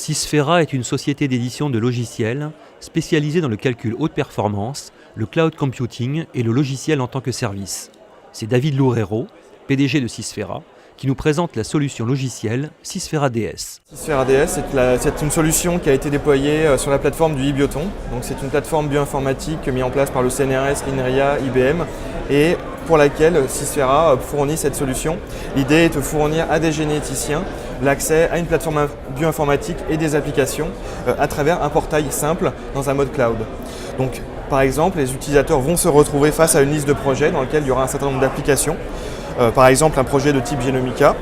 Sysfera est une société d'édition de logiciels spécialisée dans le calcul haute performance, le cloud computing et le logiciel en tant que service. C'est David Loureiro, PDG de Sysfera, qui nous présente la solution logicielle Sysfera DS. Sysfera DS, c'est une solution qui a été déployée sur la plateforme du iBioton. Donc c'est une plateforme bioinformatique mise en place par le CNRS, l'INRIA, IBM et pour laquelle Sysfera fournit cette solution. L'idée est de fournir à des généticiens l'accès à une plateforme bioinformatique et des applications à travers un portail simple dans un mode cloud. Donc, par exemple, les utilisateurs vont se retrouver face à une liste de projets dans laquelle il y aura un certain nombre d'applications. Par exemple, un projet de type Genomica,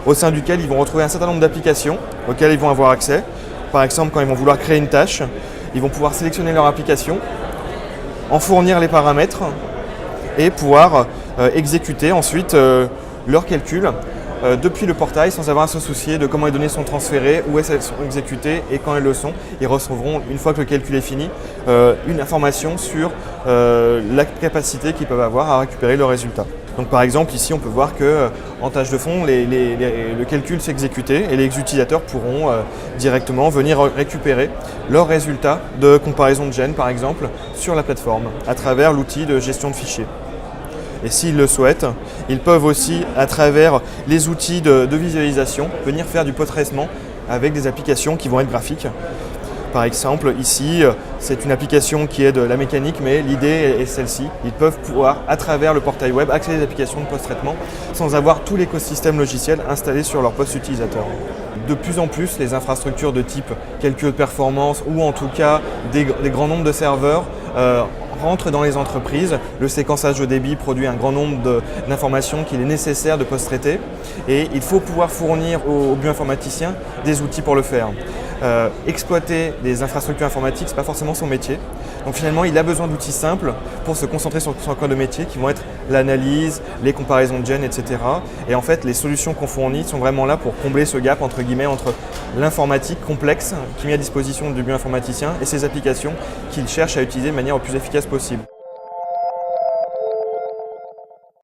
au sein duquel ils vont retrouver un certain nombre d'applications auxquelles ils vont avoir accès. Par exemple, quand ils vont vouloir créer une tâche, ils vont pouvoir sélectionner leur application, en fournir les paramètres et pouvoir exécuter ensuite leurs calculs depuis le portail sans avoir à se soucier de comment les données sont transférées, où elles sont exécutées et quand elles le sont. Ils recevront, une fois que le calcul est fini, une information sur la capacité qu'ils peuvent avoir à récupérer le résultat. Donc par exemple ici on peut voir qu'en tâche de fond le calcul s'est exécuté et les utilisateurs pourront directement venir récupérer leurs résultats de comparaison de gènes par exemple sur la plateforme à travers l'outil de gestion de fichiers. Et s'ils le souhaitent, ils peuvent aussi, à travers les outils de visualisation, venir faire du post-traitement avec des applications qui vont être graphiques. Par exemple, ici, c'est une application qui est de la mécanique, mais l'idée est celle-ci. Ils peuvent pouvoir, à travers le portail web, accéder à des applications de post-traitement sans avoir tout l'écosystème logiciel installé sur leur poste utilisateur. De plus en plus, les infrastructures de type calcul de performance ou en tout cas des grands nombres de serveurs rentrent dans les entreprises. Le séquençage de débit produit un grand nombre d'informations qu'il est nécessaire de post-traiter et il faut pouvoir fournir aux bioinformaticiens des outils pour le faire. Exploiter des infrastructures informatiques, ce n'est pas forcément son métier. Donc finalement, il a besoin d'outils simples pour se concentrer sur son corps de métier qui vont être l'analyse, les comparaisons de gènes, etc. Et en fait, les solutions qu'on fournit sont vraiment là pour combler ce gap entre guillemets entre l'informatique complexe qui est mis à disposition du bioinformaticien et ses applications qu'il cherche à utiliser de manière le plus efficace possible.